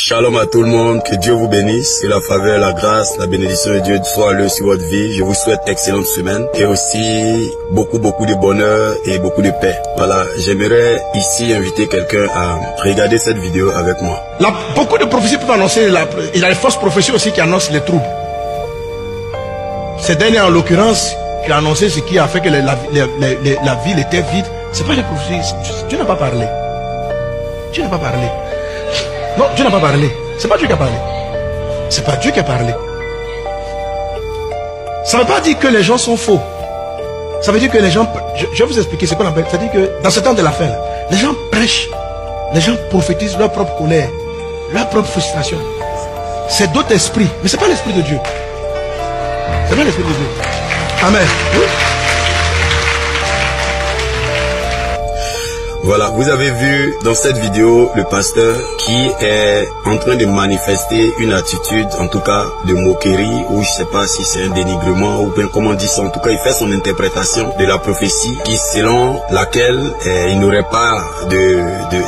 Shalom à tout le monde, que Dieu vous bénisse, que la faveur, la grâce, la bénédiction de Dieu soit là sur votre vie. Je vous souhaite excellente semaine et aussi beaucoup de bonheur et beaucoup de paix. Voilà, j'aimerais ici inviter quelqu'un à regarder cette vidéo avec moi. Beaucoup de prophéties peuvent annoncer, il y a les fausses prophéties aussi qui annoncent les troubles. Ces derniers en l'occurrence, qui a annoncé ce qui a fait que la ville était vide. C'est pas les prophéties, Dieu n'a pas parlé. Dieu n'a pas parlé. Non, Dieu n'a pas parlé. C'est pas Dieu qui a parlé. C'est pas Dieu qui a parlé. Ça ne veut pas dire que les gens sont faux. Ça veut dire que les gens... Je vais vous expliquer ce qu'on appelle. Ça veut dire que dans ce temps de la fin, là, les gens prêchent. Les gens prophétisent leur propre colère, leur propre frustration. C'est d'autres esprits. Mais ce n'est pas l'esprit de Dieu. C'est pas l'esprit de Dieu. Amen. Oui. Voilà, vous avez vu dans cette vidéo le pasteur qui est en train de manifester une attitude, en tout cas de moquerie, ou je sais pas si c'est un dénigrement, ou bien comment on dit ça. En tout cas, il fait son interprétation de la prophétie qui, selon laquelle il n'aurait pas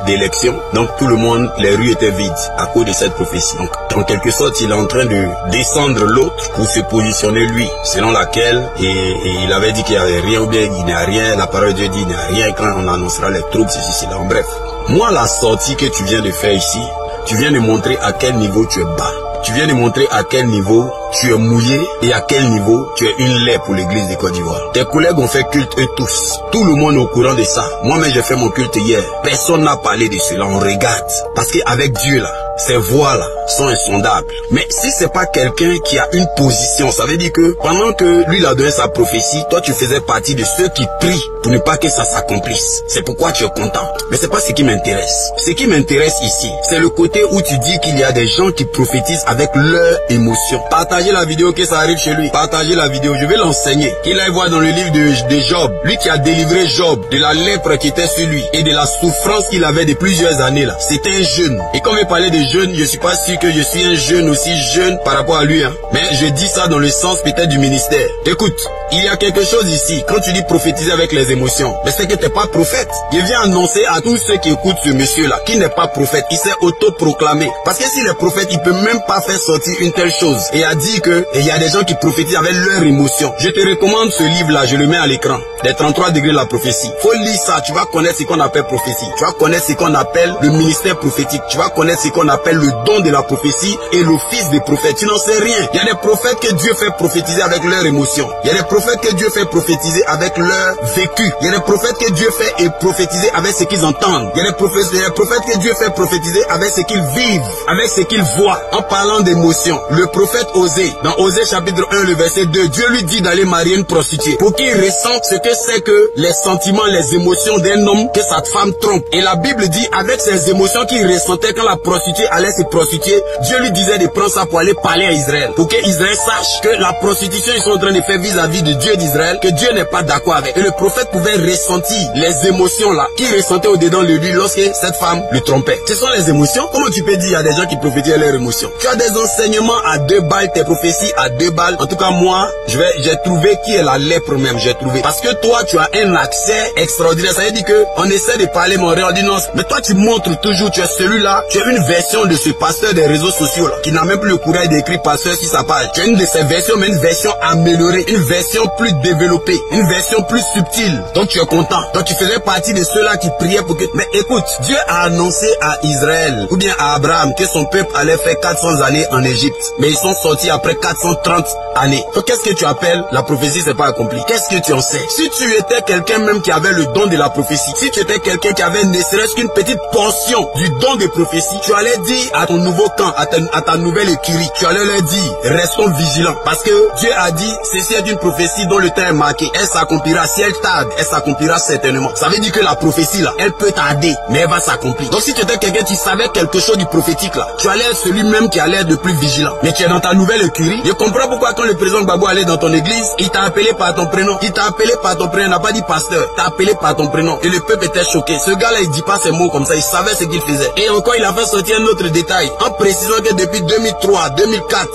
d'élection. Donc tout le monde, les rues étaient vides à cause de cette prophétie. Donc en quelque sorte, il est en train de descendre l'autre pour se positionner lui, selon laquelle, et il avait dit qu'il n'y avait rien, ou bien il n'y a rien, la parole de Dieu dit il n'y a rien quand on annoncera les troubles. Ceci, là. En bref, moi la sortie que tu viens de faire ici, tu viens de montrer à quel niveau tu es bas. Tu viens de montrer à quel niveau tu es mouillé et à quel niveau tu es une lait pour l'église de Côte d'Ivoire. Tes collègues ont fait culte eux tous. Tout le monde est au courant de ça. Moi-même j'ai fait mon culte hier. Personne n'a parlé de cela. On regarde. Parce qu'avec Dieu là, ces voix-là sont insondables. Mais si c'est pas quelqu'un qui a une position, ça veut dire que pendant que lui il a donné sa prophétie, toi tu faisais partie de ceux qui prient pour ne pas que ça s'accomplisse. C'est pourquoi tu es content. Mais c'est pas ce qui m'intéresse. Ce qui m'intéresse ici, c'est le côté où tu dis qu'il y a des gens qui prophétisent avec leur émotion. Partagez la vidéo que ça arrive chez lui. Partagez la vidéo. Je vais l'enseigner. Qu'il aille voir dans le livre de Job. Lui qui a délivré Job de la lèpre qui était sur lui et de la souffrance qu'il avait de plusieurs années là. C'était un jeune. Et comme il parlait de jeune, je suis pas sûr que je suis un jeune aussi jeune par rapport à lui. Hein. Mais je dis ça dans le sens peut-être du ministère. Écoute, il y a quelque chose ici. Quand tu dis prophétiser avec les émotions, mais c'est que tu n'es pas prophète. Je viens annoncer à tous ceux qui écoutent ce monsieur-là, qui n'est pas prophète. Il s'est autoproclamé. Parce que s'il est prophète, il peut même pas faire sortir une telle chose. Et a dit que il y a des gens qui prophétisent avec leurs émotions. Je te recommande ce livre-là, je le mets à l'écran. Les 33 degrés de la prophétie. Faut lire ça, tu vas connaître ce qu'on appelle prophétie. Tu vas connaître ce qu'on appelle le ministère prophétique. Tu vas connaître ce qu'on appelle le don de la prophétie et l'office des prophètes. Tu n'en sais rien. Il y a des prophètes que Dieu fait prophétiser avec leurs émotions. Il y a des prophètes que Dieu fait prophétiser avec leur vécu. Il y a des prophètes que Dieu fait et prophétiser avec ce qu'ils entendent. Il y a des prophètes que Dieu fait prophétiser avec ce qu'ils vivent, avec ce qu'ils voient. En parlant d'émotions, le prophète Osée, dans Osée chapitre 1, le verset 2, Dieu lui dit d'aller marier une prostituée pour qu'il ressente ce que c'est que les sentiments, les émotions d'un homme que sa femme trompe. Et la Bible dit, avec ces émotions qu'il ressentait quand la prostituée allait se prostituer, Dieu lui disait de prendre ça pour aller parler à Israël. Pour que Israël sache que la prostitution ils sont en train de faire vis-à-vis de Dieu d'Israël, que Dieu n'est pas d'accord avec. Et le prophète pouvait ressentir les émotions là, qu'il ressentait au-dedans de lui lorsque cette femme le trompait. Ce sont les émotions. Comment tu peux dire il y a des gens qui prophétisent leurs émotions? Tu as des enseignements à 2 balles, tes prophéties à 2 balles. En tout cas moi, j'ai trouvé qui est la lèpre même, j'ai trouvé. Parce que toi tu as un accès extraordinaire. Ça veut dire que on essaie de parler mon réordonnance, mais toi tu montres toujours, tu es celui-là, tu es une version de ce pasteur des réseaux sociaux là, qui n'a même plus le courage d'écrire pasteur sur sa page. Tu es une de ces versions, mais une version améliorée, une version plus développée, une version plus subtile. Donc tu es content. Donc tu faisais partie de ceux-là qui priaient pour que... Mais écoute, Dieu a annoncé à Israël, ou bien à Abraham, que son peuple allait faire 400 années en Égypte. Mais ils sont sortis après 430 années. Donc qu'est-ce que tu appelles la prophétie c'est pas accompli? Qu'est-ce que tu en sais? Si tu étais quelqu'un même qui avait le don de la prophétie, si tu étais quelqu'un qui avait ne serait-ce qu'une petite portion du don de prophétie, tu allais dire à ton nouveau camp, à ta nouvelle écurie, tu allais leur dire, restons vigilants. Parce que Dieu a dit, ceci est une prophétie dont le temps est marqué. Elle s'accomplira. Si elle tarde, elle s'accomplira certainement. Ça veut dire que la prophétie là, elle peut tarder, mais elle va s'accomplir. Donc si tu étais quelqu'un qui savait quelque chose du prophétique là, tu allais être celui même qui allait être le plus vigilant. Mais tu es dans ta nouvelle de curie. Je comprends pourquoi quand le président Gbagbo allait dans ton église, il t'a appelé par ton prénom. Il t'a appelé par ton prénom, il n'a pas dit pasteur. T'a appelé par ton prénom. Et le peuple était choqué. Ce gars-là, il dit pas ces mots comme ça. Il savait ce qu'il faisait. Et encore, il a fait sortir un autre détail en précisant que depuis 2003, 2004,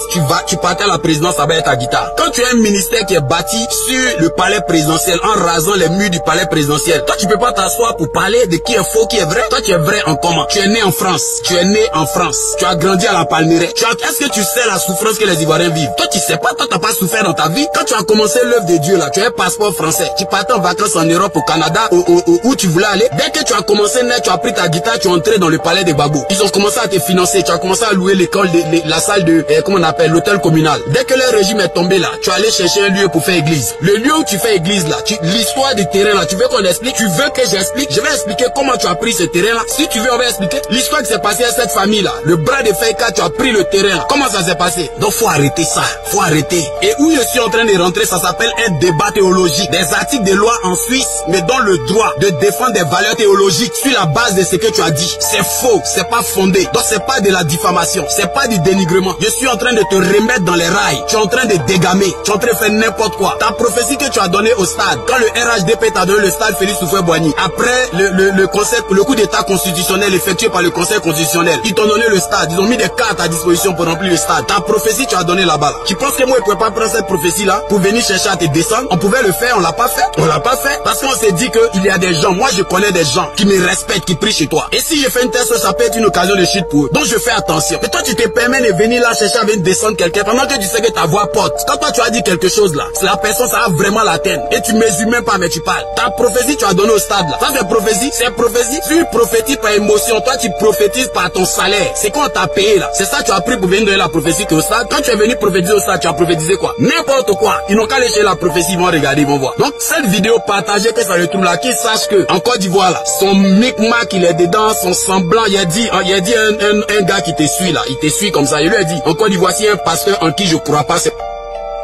tu partais à la présidence avec ta guitare. Quand tu as un ministère qui est bâti sur le palais présidentiel, en rasant les murs du palais présidentiel, toi, tu peux pas t'asseoir pour parler de qui est faux, qui est vrai. Toi, tu es vrai en comment? Tu es né en France. Tu es né en France. Tu as grandi à la Palmeraie. Est-ce que tu sais la souffrance que les Ivoiriens vivent? Toi, tu sais pas. Toi, t'as pas souffert dans ta vie. Quand tu as commencé l'œuvre de Dieu, là, tu as un passeport français. Tu partais en vacances en Europe, au Canada, où tu voulais aller. Dès que tu as commencé net, tu as pris ta guitare, tu es entré dans le palais de Gbagbo. Ils ont commencé à te financer. Tu as commencé à louer l'école, la salle de, comment on appelle, l'hôtel communal. Dès que le régime est tombé là, tu es allé chercher un lieu pour faire église. Le lieu où tu fais église là, l'histoire du terrain là, tu veux qu'on explique? Tu veux que j'explique? Je vais expliquer comment tu as pris ce terrain là. Si tu veux, on va expliquer l'histoire qui s'est passée à cette famille là. Le bras de Feika, tu as pris le terrain là. Comment ça s'est passé? Donc faut arrêter ça. Faut arrêter. Et où je suis en train de rentrer, ça s'appelle un débat théologique. Des articles de loi en Suisse me donnent le droit de défendre des valeurs théologiques sur la base de ce que tu as dit. C'est faux, c'est pas fondé. Donc c'est pas de la diffamation, c'est pas du dénigrement. Je suis en train de te remettre dans les rails. Tu es en train de dégamer, tu es en train de faire n'importe quoi. Ta prophétie que tu as donnée au stade, quand le RHDP t'a donné le stade Félix Houphouët-Boigny, après le coup d'état constitutionnel effectué par le conseil constitutionnel, ils t'ont donné le stade, ils ont mis des cartes à disposition pour remplir le stade. Ta prophétie tu as donné là-bas. Là. Tu penses que moi je ne pouvais pas prendre cette prophétie là pour venir chercher à te descendre? On pouvait le faire, on l'a pas fait. On l'a pas fait parce qu'on s'est dit qu'il y a des gens, moi je connais des gens qui me respectent, qui prient chez toi. Et si je fais une test, ça peut être une occasion de chute pour eux. Donc je fais attention. Et toi tu te permets de venir là chercher à venir descendre quelqu'un pendant que tu sais que ta voix porte. Quand toi tu as dit quelque chose là, c'est la personne ça va vraiment l'atteindre. Et tu mesures même pas mais tu parles. Ta prophétie tu as donné au stade là. Ça c'est prophétie, c'est prophétie. Tu prophétises par émotion, toi tu prophétises par ton salaire. C'est quoi on t'a payé là? C'est ça tu as pris pour venir donner la prophétie que au stade. Quand tu es venu prophétiser au stade, tu as prophétisé quoi? N'importe quoi. Ils n'ont qu'à aller chez la prophétie, ils vont regarder, ils vont voir. Donc cette vidéo partagez que ça retrouve là, qu'ils sachent que en Côte d'Ivoire là, son micmac il est dedans, son semblant, il a dit un gars qui te suit là, il te suit comme ça, il lui a dit en Côte d'Ivoire si un pasteur en qui je crois pas, c'est...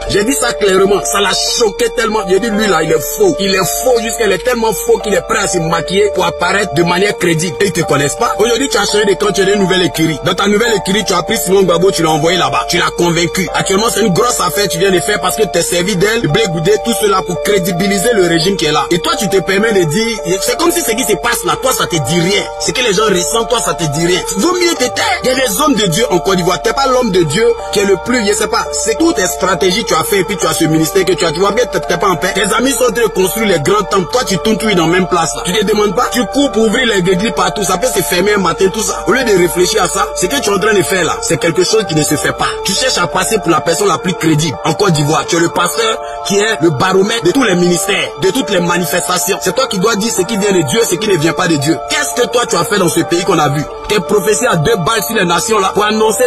J'ai dit ça clairement, ça l'a choqué tellement. J'ai dit lui là, il est faux. Il est faux jusqu'à il est tellement faux qu'il est prêt à se maquiller pour apparaître de manière crédible. Et ils te connaissent pas. Aujourd'hui, tu as changé de camp, tu as une nouvelle écurie. Dans ta nouvelle écurie, tu as pris Simon Gbagbo, tu l'as envoyé là-bas. Tu l'as convaincu. Actuellement, c'est une grosse affaire que tu viens de faire parce que tu es servi d'elle, Blé Goudé, tout cela pour crédibiliser le régime qui est là. Et toi, tu te permets de dire, c'est comme si ce qui se passe là, toi, ça te dit rien. Ce que les gens ressentent, toi, ça te dit rien. Vaut mieux te taire. Il y a des hommes de Dieu en Côte d'Ivoire. T'es pas l'homme de Dieu qui est le plus, je sais pas. C'est toutes tes stratégies tu as fait et puis tu as ce ministère que tu vois bien, t'es pas en paix. Tes amis sont en train de construire les grands temples. Toi, tu tournes tout dans la même place là. Tu te demandes pas, tu cours pour ouvrir les églises partout. Ça peut se fermer un matin, tout ça. Au lieu de réfléchir à ça, ce que tu es en train de faire là, c'est quelque chose qui ne se fait pas. Tu cherches à passer pour la personne la plus crédible en Côte d'Ivoire. Tu es le pasteur qui est le baromètre de tous les ministères, de toutes les manifestations. C'est toi qui dois dire ce qui vient de Dieu, ce qui ne vient pas de Dieu. Qu'est-ce que toi tu as fait dans ce pays qu'on a vu? Tes prophéties à 2 balles sur les nations là pour annoncer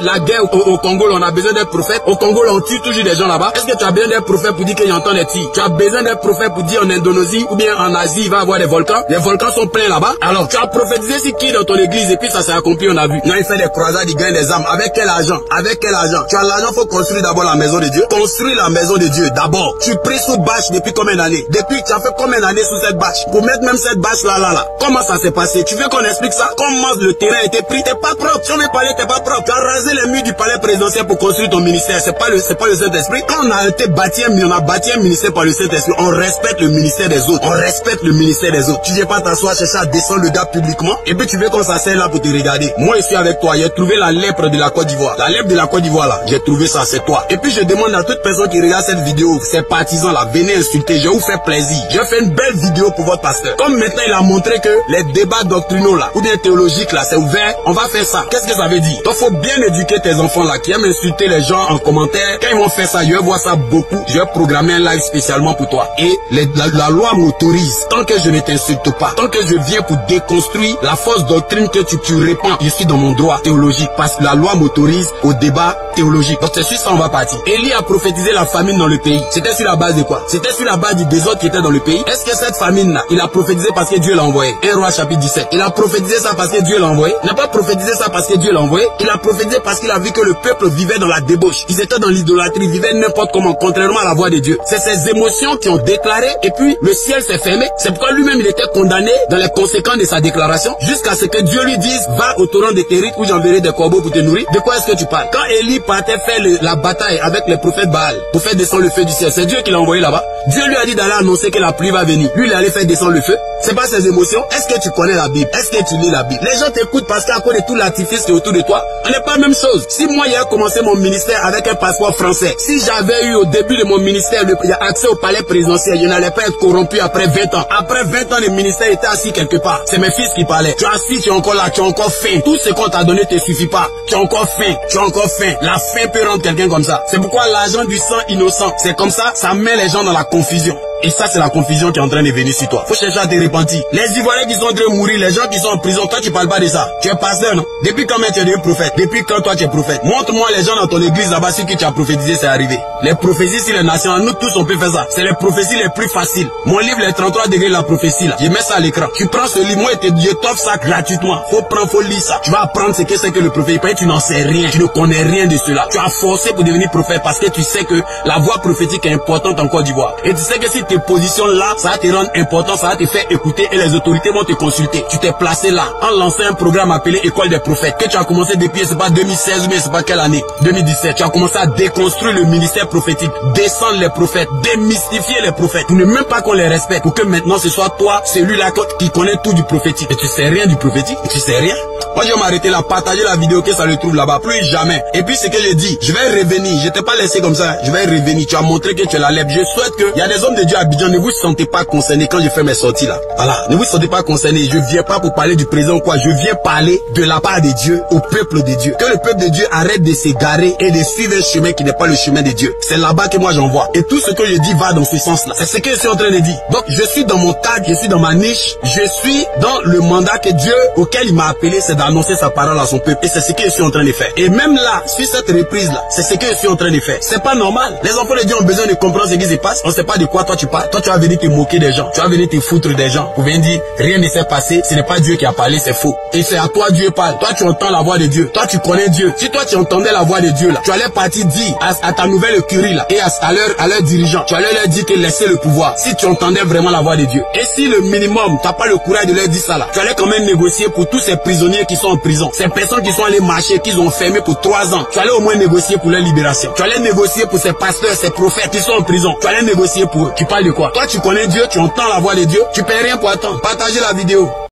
la guerre au Congo. Là, on a besoin d'un prophète. Au Congo, là, on tue toujours des gens là-bas. Est-ce que tu as besoin d'un prophète pour dire qu'il entend des tirs? Tu as besoin d'un prophète pour dire en Indonésie ou bien en Asie, il va y avoir des volcans. Les volcans sont pleins là-bas. Alors, tu as prophétisé sur qui dans ton église et puis ça s'est accompli, on a vu. Non, il fait des croisades, il gagne des âmes. Avec quel argent? Avec quel argent? Tu as l'argent, faut construire d'abord la maison de Dieu. Construire la maison de Dieu d'abord. Tu pries sous bâche depuis combien d'années? Depuis, tu as fait combien d'années sous cette bâche? Pour mettre même cette bâche là. Comment ça s'est passé? Tu veux qu'on explique ça? Comment le terrain a été pris? T'es pas propre. Si on veut parler, t'es pas propre. Tu as rasé les murs du palais présidentiel pour construire ton ministère. C'est pas le Saint-Esprit. Quand on a bâti un ministère par le Saint-Esprit, on respecte le ministère des autres. On respecte le ministère des autres. Tu viens pas t'asseoir chercher à descendre le gars publiquement et puis tu veux qu'on s'asseye là pour te regarder. Moi, je suis avec toi. J'ai trouvé la lèpre de la Côte d'Ivoire. La lèpre de la Côte d'Ivoire là, j'ai trouvé ça, c'est toi. Et puis je demande à toute personne qui regarde cette vidéo, ces partisans là, venez insulter. Je vous fais plaisir. J'ai fait une belle vidéo pour votre pasteur. Comme maintenant il a montré que les débats doctrinaux là, ou bien théologiques là, c'est ouvert, on va faire ça. Qu'est-ce que ça veut dire? Donc faut bien éduquer tes enfants là, qui aiment insulter les gens en commentaire. Quand ils vont faire ça, je vais voir ça beaucoup. Je vais programmer un live spécialement pour toi. Et la loi m'autorise. Tant que je ne t'insulte pas, tant que je viens pour déconstruire la fausse doctrine que tu répands, je suis dans mon droit théologique. Parce que la loi m'autorise au débat théologique. Donc c'est sur ça on va partir. Élie a prophétisé la famine dans le pays. C'était sur la base de quoi? C'était sur la base du désordre qui était dans le pays. Est-ce que cette famine là, il a prophétisé parce que Dieu l'a envoyé? 1 Roi chapitre 17. Il a prophétisé ça parce que Dieu l'a envoyé? Il n'a pas prophétisé ça parce que Dieu l'a envoyé. Il a prophétisé parce qu'il a vu que le peuple vivait dans la débauche. Ils étaient dans l'idolâtrie. il vivait n'importe comment, contrairement à la voix de Dieu. C'est ses émotions qui ont déclaré et puis le ciel s'est fermé. C'est pourquoi lui-même il était condamné dans les conséquences de sa déclaration jusqu'à ce que Dieu lui dise va au torrent de Kérit où j'enverrai des corbeaux pour te nourrir. De quoi est-ce que tu parles? Quand Élie partait faire la bataille avec les prophètes Baal pour faire descendre le feu du ciel, c'est Dieu qui l'a envoyé là-bas. Dieu lui a dit d'aller annoncer que la pluie va venir. Lui il allait faire descendre le feu. C'est pas ses émotions. Est-ce que tu connais la Bible? Est-ce que tu lis la Bible? Les gens t'écoutent parce qu'à cause de tout l'artifice qui est autour de toi, on n'est pas la même chose. Si moi j'ai commencé mon ministère avec un passeport français, si j'avais eu au début de mon ministère accès au palais présidentiel, je n'allais pas être corrompu après 20 ans. Après 20 ans, le ministère était assis quelque part. C'est mes fils qui parlaient. Tu es assis, tu es encore là, tu as encore faim. Tout ce qu'on t'a donné te suffit pas. Tu as encore faim, tu as encore faim. La faim peut rendre quelqu'un comme ça. C'est pourquoi l'argent du sang innocent, c'est comme ça, ça met les gens dans la confusion. Et ça, c'est la confusion qui est en train de venir sur toi. Faut chercher à te repentir. Les Ivoiriens qui sont en train de mourir, les gens qui sont en prison, toi tu parles pas de ça. Tu es pasteur, non? Depuis quand même tu es devenu prophète? Depuis quand toi tu es prophète? Montre-moi les gens dans ton église là-bas sur qui tu as prophétisé, c'est arrivé. Les prophéties sur les nations, nous tous on peut faire ça. C'est les prophéties les plus faciles. Mon livre, les 33 degrés de la prophétie là, je mets ça à l'écran. Tu prends ce livre, moi je t'offre ça gratuitement. Faut prendre, faut lire ça. Tu vas apprendre ce que c'est que le prophète. Tu n'en sais rien, tu ne connais rien de cela. Tu as forcé pour devenir prophète parce que tu sais que la voix prophétique est importante en Côte d'Ivoire. Et tu sais que si tes positions là, ça va te rendre important, ça va te faire écouter et les autorités vont te consulter. Tu t'es placé là en lançant un programme appelé École des prophètes que tu as commencé depuis, c'est pas 2016 mais c'est pas quelle année, 2017. Tu as commencé à déconstruire le ministère prophétique, descendre les prophètes, démystifier les prophètes pour ne même pas qu'on les respecte, pour que maintenant ce soit toi, celui-là qui connaît tout du prophétique. Et tu sais rien du prophétique, et tu sais rien. Moi je vais m'arrêter là, partager la vidéo que ça le trouve là-bas, plus jamais. Et puis ce que je dis, je vais revenir, je t'ai pas laissé comme ça, je vais revenir. Tu as montré que tu es la lèvre. Je souhaite que il y a des hommes de Dieu à Abidjan, ne vous sentez pas concernés quand je fais mes sorties là. Voilà, ne vous sentez pas concernés. Je viens pas pour parler du président ou quoi, je viens parler de la part de Dieu au peuple de Dieu. Que le peuple de Dieu arrête de s'égarer et de suivre un chemin qui n'est pas le chemin de Dieu. C'est là-bas que moi j'envoie. Et tout ce que je dis va dans ce sens-là. C'est ce que je suis en train de dire. Donc je suis dans mon cadre, je suis dans ma niche, je suis dans le mandat que Dieu auquel il m'a appelé, c'est d'annoncer sa parole à son peuple. Et c'est ce que je suis en train de faire. Et même là, sur cette reprise-là, c'est ce que je suis en train de faire. C'est pas normal. Les enfants de Dieu ont besoin de comprendre ce qui se passe. On sait pas de quoi toi tu parles. Toi tu vas venir te moquer des gens. Tu vas venir te foutre des gens. Pour venir dire, rien ne s'est passé. Ce n'est pas Dieu qui a parlé, c'est faux. Et c'est à toi Dieu parle. Toi tu entends la voix de Dieu. Toi tu connais Dieu. Si toi tu entendais la voix de Dieu là, tu allais partir dire à ta nouvelle curie là et à leur dirigeant, tu allais leur dire que laissez le pouvoir. Si tu entendais vraiment la voix de Dieu. Et si le minimum, tu n'as pas le courage de leur dire ça là, tu allais quand même négocier pour tous ces prisonniers qui sont en prison. Ces personnes qui sont allées marcher, qui ont fermé pour 3 ans. Tu allais au moins négocier pour leur libération. Tu allais négocier pour ces pasteurs, ces prophètes qui sont en prison. Tu allais négocier pour eux. Tu parles de quoi? Toi tu connais Dieu, tu entends la voix de Dieu, tu paies rien pour attendre. Partagez la vidéo.